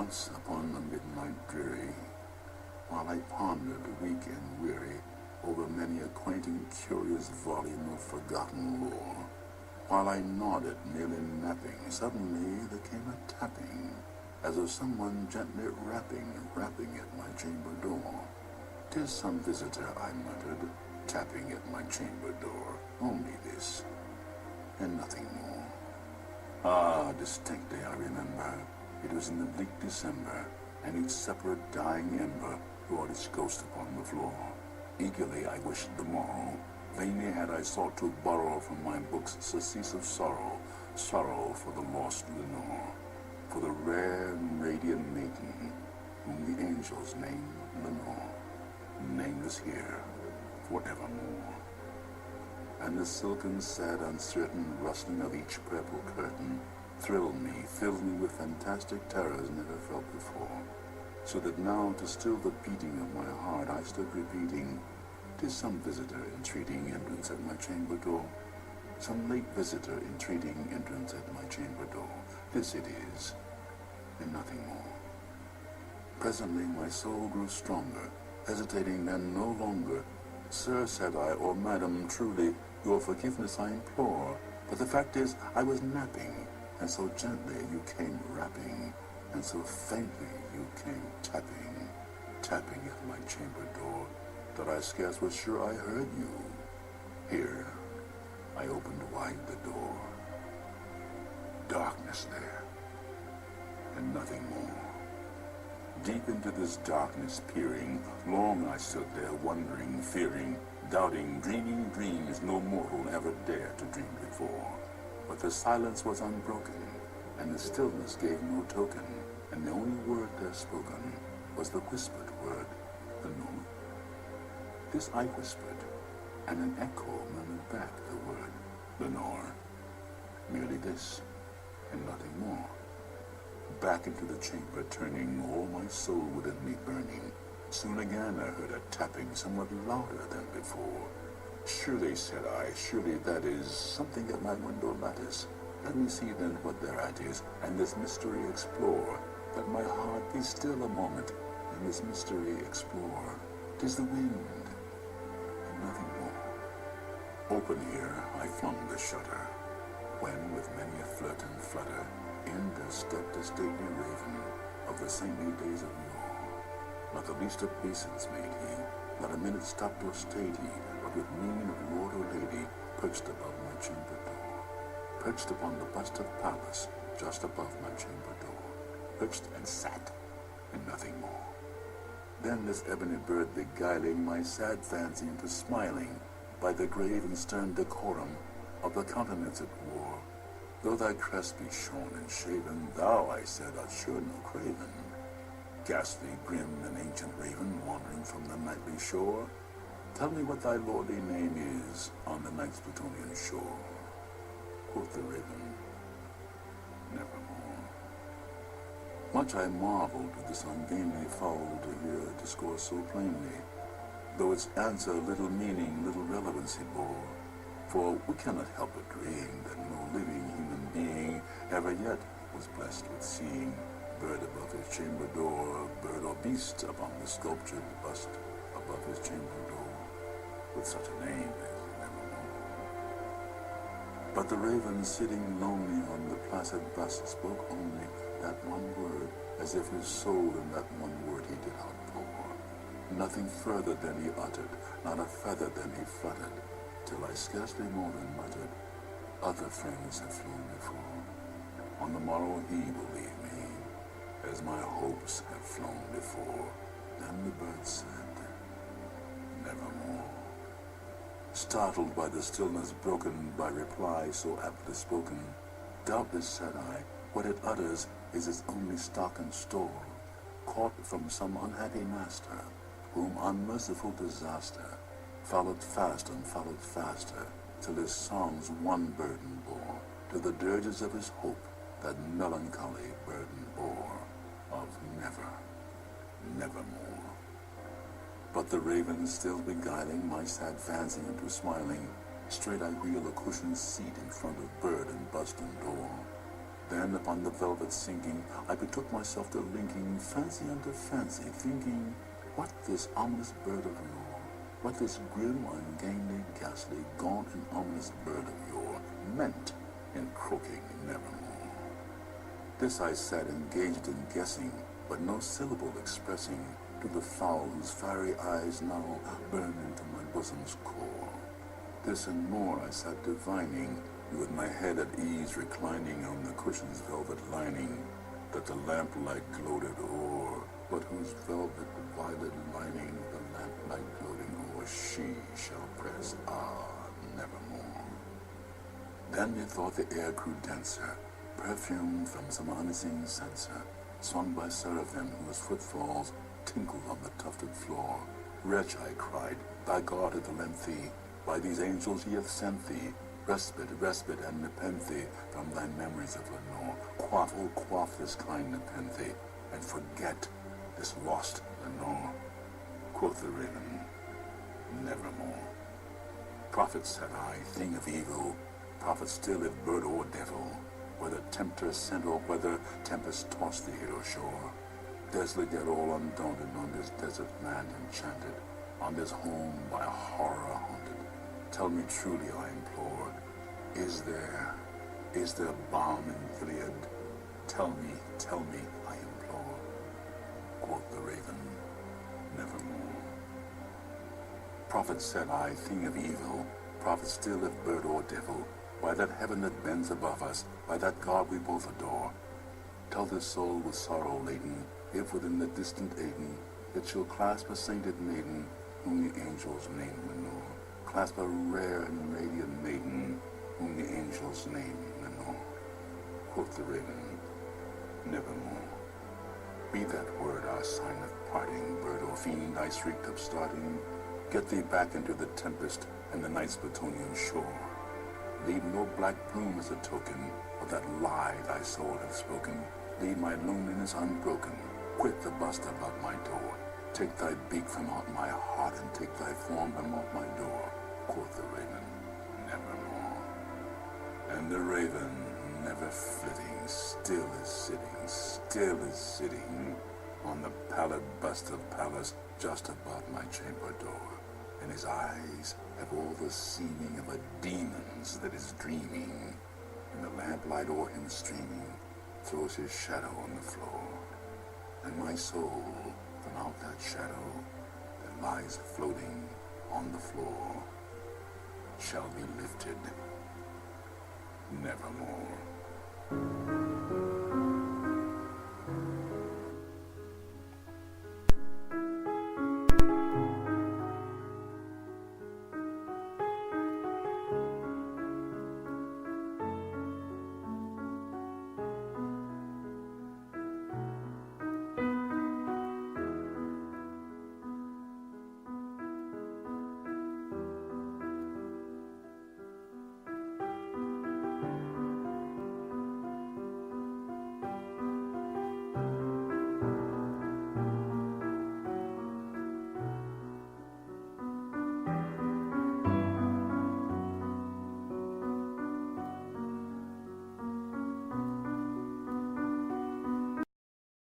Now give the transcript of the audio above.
Once upon a midnight dreary, while I pondered weak and weary over many a quaint and curious volume of forgotten lore, while I nodded, nearly napping, suddenly there came a tapping, as of someone gently rapping at my chamber door. "'Tis some visitor," I muttered, tapping at my chamber door. "Only this, and nothing more." Ah, distinctly I remember. It was in the bleak December, and each separate dying ember brought its ghost upon the floor. Eagerly I wished the morrow. Vainly had I sought to borrow from my books surcease of sorrow, sorrow for the lost Lenore, for the rare and radiant maiden whom the angels name Lenore, nameless here forevermore. And the silken, sad, uncertain rustling of each purple curtain thrilled me, filled me with fantastic terrors never felt before, so that now, to still the beating of my heart, I stood repeating, "'Tis some visitor entreating entrance at my chamber door, some late visitor entreating entrance at my chamber door. This it is, and nothing more." Presently my soul grew stronger, hesitating then no longer. "Sir," said I, "or madam, truly, your forgiveness I implore, but the fact is I was napping, and so gently you came rapping, and so faintly you came tapping, tapping at my chamber door, that I scarce was sure I heard you." Here I opened wide the door. Darkness there, and nothing more. Deep into this darkness peering, long I stood there wondering, fearing, doubting, dreaming dreams no mortal ever dared to dream before. But the silence was unbroken, and the stillness gave no token, and the only word there spoken was the whispered word, "Lenore." This I whispered, and an echo murmured back the word, "Lenore." Merely this, and nothing more. Back into the chamber turning, all my soul within me burning, soon again I heard a tapping somewhat louder than before. "Surely," said I, "surely that is something at my window lattice. Let me see then what thereat is, and this mystery explore. Let my heart be still a moment, and this mystery explore. 'Tis the wind, and nothing more." Open here I flung the shutter, when with many a flirt and flutter in there stepped a stately raven of the saintly days of yore. Not the least obeisance made he, not a minute stopped or stayed he, but with mien of lord or lady perched above my chamber door, perched upon the bust of Pallas just above my chamber door, perched and sat, and nothing more. Then this ebony bird beguiling my sad fancy into smiling by the grave and stern decorum of the countenance it wore. "Though thy crest be shorn and shaven, thou," I said, "art sure no craven. Ghastly, grim, and ancient raven, wandering from the nightly shore, tell me what thy lordly name is on the night's Plutonian shore." Quoth the raven, "Nevermore." Much I marveled at this ungainly fowl to hear discourse so plainly, though its answer little meaning, little relevancy bore. For we cannot help agreeing that no living human being ever yet was blessed with seeing bird above his chamber door, bird or beast upon the sculptured bust above his chamber door, with such a name as Nevermore. But the raven, sitting lonely on the placid bust, spoke only that one word, as if his soul in that one word he did outpour. Nothing further than he uttered, not a feather than he fluttered, till I scarcely more than muttered, "Other friends have flown before. On the morrow he will leave me, as my hopes have flown before." Then the bird said, "Nevermore." Startled by the stillness broken by reply so aptly spoken, "Doubtless," said I, "what it utters is its only stock and store, caught from some unhappy master, whom unmerciful disaster followed fast and followed faster, till his songs one burden bore, to the dirges of his hope that melancholy burden bore, of never, nevermore." But the raven still beguiling my sad fancy into smiling, straight I wheel a cushioned seat in front of bird and bust and door. Then upon the velvet sinking, I betook myself to linking fancy unto fancy, thinking what this ominous bird of yore, what this grim, ungainly, ghastly, gaunt and ominous bird of yore meant in croaking nevermore. This I sat engaged in guessing, but no syllable expressing to the fowl whose fiery eyes now burn into my bosom's core. This and more I sat divining, with my head at ease reclining on the cushion's velvet lining, that the lamplight gloated o'er, but whose velvet violet lining the lamplight gloating o'er she shall press, nevermore. Then methought the air grew denser, perfumed from some unseen censer, swung by seraphim whose footfalls tinkled on the tufted floor. Wretch, I cried, thy God hath lent thee, by these angels he hath sent thee, respite, respite, and nepenthe from thy memories of Lenore. Quaff, oh quaff this kind nepenthe, and forget this lost Lenore. Quoth the raven, nevermore. Prophet, said I, thing of evil, prophet still if bird or devil, whether tempter sent or whether tempest tossed thee hither shore. Desolate yet all undaunted, on this desert land enchanted, on this home by horror haunted. Tell me truly, I implored, is there balm in Gilead? Tell me, I implore. Quoth the raven, nevermore. Prophet, said I, thing of evil, prophet still if bird or devil, by that heaven that bends above us, by that God we both adore, tell this soul with sorrow laden, if within the distant Aden, it shall clasp a sainted maiden, whom the angels name Lenore. Clasp a rare and radiant maiden, whom the angels name Lenore. Quoth the raven, nevermore. Be that word our sign of parting, bird or fiend, I shrieked upstarting. Get thee back into the tempest and the night's Plutonian shore. Leave no black plume as a token of that lie thy soul hath spoken. Leave my loneliness unbroken. Quit the bust about my door. Take thy beak from out my heart, and take thy form from out my door. Quoth the raven, nevermore. And the raven, never flitting, still is sitting on the pallid bust of Pallas just above my chamber door. And his eyes have all the seeming of a demon's that is dreaming, and the lamplight o'er him streaming throws his shadow on the floor. And my soul, from out that shadow that lies floating on the floor, shall be lifted nevermore.